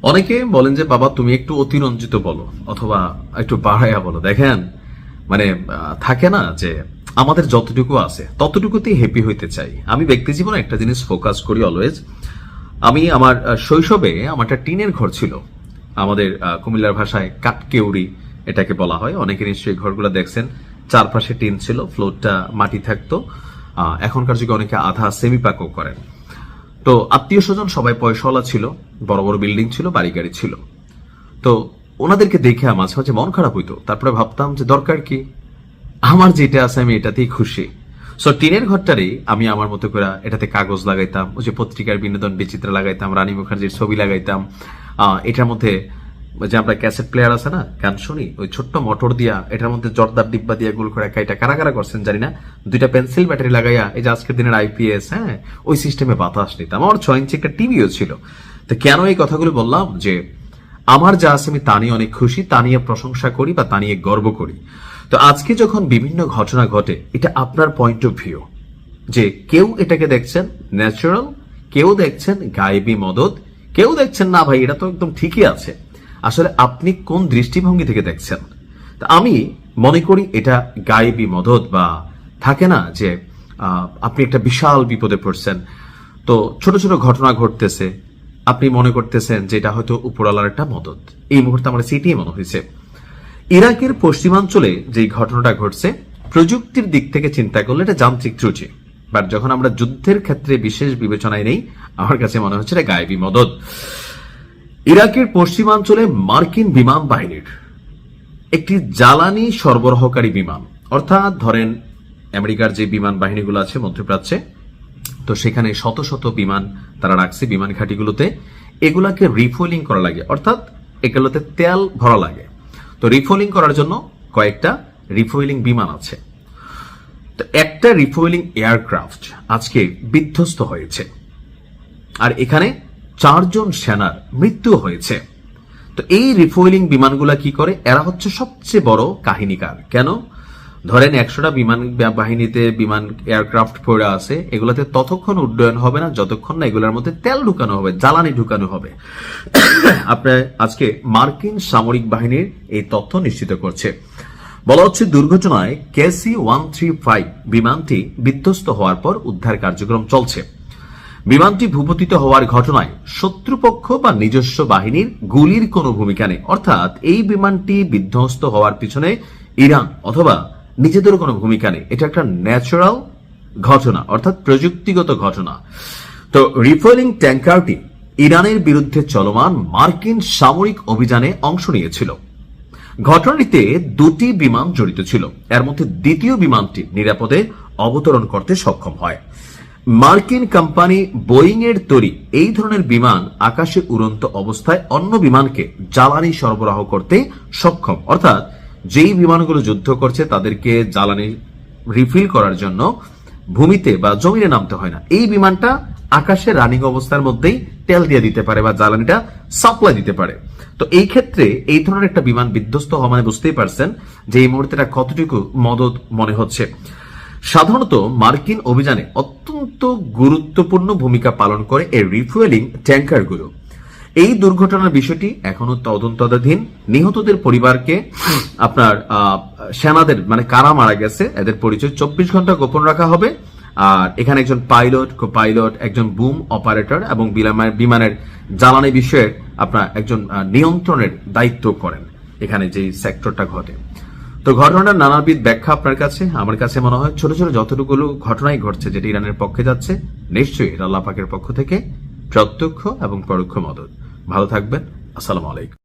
অনেকে বলেন যে বাবা তুমি একটু অতিরঞ্জিত বলো অথবা একটু বাড়াইয়া বলো। দেখেন মানে থাকে না যে আমাদের যতটুকু আছে ততটুকুতেই হ্যাপি হইতে চাই। আমি ব্যক্তি জীবনে একটা জিনিস ফোকাস করি অলওয়েজ। আমি আমার শৈশবে আমার একটা টিনের ঘর ছিল। আমাদের কুমিল্লার ভাষায় কাঠকেউড়ি এটাকে বলা হয়। অনেকে নিশ্চয়ই ঘরগুলো দেখছেন, চারপাশে টিন ছিল, ফ্লোরটা মাটি থাকতো। এখনকার যুগে অনেকে আধা সেমি পাকও করেন। তো আত্মীয় স্বজন সবাই পয়সাওয়ালা ছিল, বড় বড় বিল্ডিং ছিল, বাড়ি গাড়ি ছিল। তো ওনাদেরকে দেখে মাঝে মাঝে মন খারাপ হইতো। তারপরে ভাবতাম যে দরকার কি, আমার যেটা আছে আমি এটাতেই খুশি। সো টিনের ঘরটারই আমি আমার মতো করে এটাতে কাগজ লাগাইতাম, ওই যে পত্রিকার বিনোদন বিচিত্র লাগাইতাম, রানী মুখার্জির ছবি লাগাইতাম। এটার মধ্যে যে আমরা ক্যাসেট প্লেয়ার আছে না, গান শুনি, ওই ছোট্ট মোটর দিয়া এটার মধ্যে জর্দার ডিব্বা দিয়া গোল করে এটা কারা কারা করছেন জানি না, দুইটা পেন্সিল ব্যাটারি লাগাইয়া এই যে আজকের দিনের আইপিএস, হ্যাঁ ওই সিস্টেমে বাতাস নিতাম। আমার 6 ইঞ্চি একটা টিভিও ছিল। তো কেন এই কথাগুলো বললাম, যে আমার যা আছে আমি তা নিয়ে অনেক খুশি, তা নিয়ে প্রশংসা করি বা তা নিয়ে গর্ব করি। তো আজকে যখন বিভিন্ন ঘটনা ঘটে, এটা আপনার পয়েন্ট অফ ভিউ, যে কেউ এটাকে দেখছেন ন্যাচারাল, কেউ দেখছেন গায়েবী মদত, কেউ দেখছেন না ভাই এটা তো একদম ঠিকই আছে। আসলে আপনি কোন দৃষ্টিভঙ্গি থেকে দেখছেন? তা আমি মনে করি এটা গায়েবী মদত, বা থাকে না যে আপনি একটা বিশাল বিপদে পড়ছেন, তো ছোট ছোট ঘটনা ঘটতেছে, আপনি মনে করতেছেন যে এটা হয়তো উপরওয়ালার একটা মদত। এই মুহূর্তে আমার সেটাই মনে হয়েছে। ইরাকের পশ্চিমাঞ্চলে যে ঘটনাটা ঘটছে, প্রযুক্তির দিক থেকে চিন্তা করলে এটা যান্ত্রিক ত্রুটি, বাট যখন আমরা যুদ্ধের ক্ষেত্রে বিশেষ বিবেচনায় নেই, আমার কাছে মনে হচ্ছে এটা গায়েবী মদত। ইরাকের পশ্চিমাঞ্চলে মার্কিন বিমান বাহিনীর একটি জ্বালানি সরবরাহকারী বিমান, অর্থাৎ ধরেন আমেরিকার যে বিমান বাহিনীগুলো আছে মধ্যপ্রাচ্যে, তো সেখানে শত শত বিমান তারা রাখছে বিমান ঘাঁটিগুলোতে। এগুলাকে রিফুয়েলিং করা লাগে, অর্থাৎ এগুলোতে তেল ভরা লাগে। তো রিফুয়েলিং করার জন্য কয়েকটা রিফুয়েলিং বিমান আছে। তো একটা রিফুয়েলিং এয়ারক্রাফট আজকে বিধ্বস্ত হয়েছে, আর এখানে 4 জন সেনার মৃত্যু হয়েছে। তো এই রিফুয়েলিং বিমানগুলা কি করে, এরা হচ্ছে সবচেয়ে বড় কাহিনীকার। কেন? ধরেন 100টা বিমান বাহিনীতে বিমান এয়ারক্রাফট পড়ে আছে, এগুলাতে ততক্ষণ উড্ডয়ন হবে না যতক্ষণ না এগুলোর মধ্যে তেল ঢুকানো হবে, জ্বালানি ঢুকানো হবে। আপনার আজকে মার্কিন সামরিক বাহিনীর এই তথ্য নিশ্চিত করছে। বলা হচ্ছে দুর্ঘটনায় KC-135 বিমানটি বিধ্বস্ত হওয়ার পর উদ্ধার কার্যক্রম চলছে। বিমানটি ভূপতিত হওয়ার ঘটনায় শত্রুপক্ষ বা নিজস্ব বাহিনীর গুলির কোনো ভূমিকা নেই, অর্থাৎ এই বিমানটি বিধ্বস্ত হওয়ার পিছনে ইরান অথবা নিজেদের কোনো ভূমিকা নেই। এটা একটা ন্যাচারাল ঘটনা, অর্থাৎ প্রযুক্তিগত ঘটনা। তো রিফুয়েলিং ট্যাঙ্কারটি ইরানের বিরুদ্ধে চলমান মার্কিন সামরিক অভিযানে অংশ নিয়েছিল। ঘটনাটিতে 2টি বিমান জড়িত ছিল, এর মধ্যে দ্বিতীয় বিমানটি নিরাপদে অবতরণ করতে সক্ষম হয়। মার্কিন কোম্পানি বোয়িং এর তৈরি এই ধরনের বিমান আকাশে উড়ন্ত অবস্থায় অন্য বিমানকে জ্বালানি সরবরাহ করতে সক্ষম, অর্থাৎ যেই বিমানগুলো যুদ্ধ করছে তাদেরকে জ্বালানি রিফিল করার জন্য ভূমিতে বা জমিনে নামতে হয় না। এই বিমানটা আকাশে রানিং অবস্থার মধ্যেই তেল দিয়ে দিতে পারে বা জ্বালানিটা সাপ্লাই দিতে পারে। তো এই ক্ষেত্রে এই ধরনের একটা বিমান বিধ্বস্ত হওয়া মানে বুঝতেই পারছেন যে এই মুহূর্তে কতটুকু মদত মনে হচ্ছে। সাধারণত মার্কিন অভিযানে অত্যন্ত গুরুত্বপূর্ণ ভূমিকা পালন করে এই রিফুয়েলিং ট্যাঙ্কারগুলো। এই দুর্ঘটনার বিষয়টি এখনো তদন্তাধীন। নিহতদের পরিবারকে আপনার সেনাদের মানে কারা মারা গেছে এদের পরিচয় 24 ঘন্টা গোপন রাখা হবে। আর এখানে একজন পাইলট, কো-পাইলট, একজন বুম অপারেটর এবং বিমানের জ্বালানি বিষয়ে আপনার একজন নিয়ন্ত্রণের দায়িত্ব করেন এখানে যে সেক্টরটা ঘটে। তো ঘটনার নানাবিধ ব্যাখ্যা আপনার কাছে, আমার কাছে মনে হয় ছোট ছোট যতটুকুলো ঘটনাই ঘটছে যেটা ইরানের পক্ষে যাচ্ছে, নিশ্চয়ই আল্লাহ পাকের পক্ষ থেকে প্রত্যক্ষ এবং পরোক্ষ মদত। ভালো থাকবেন। আসসালামু আলাইকুম।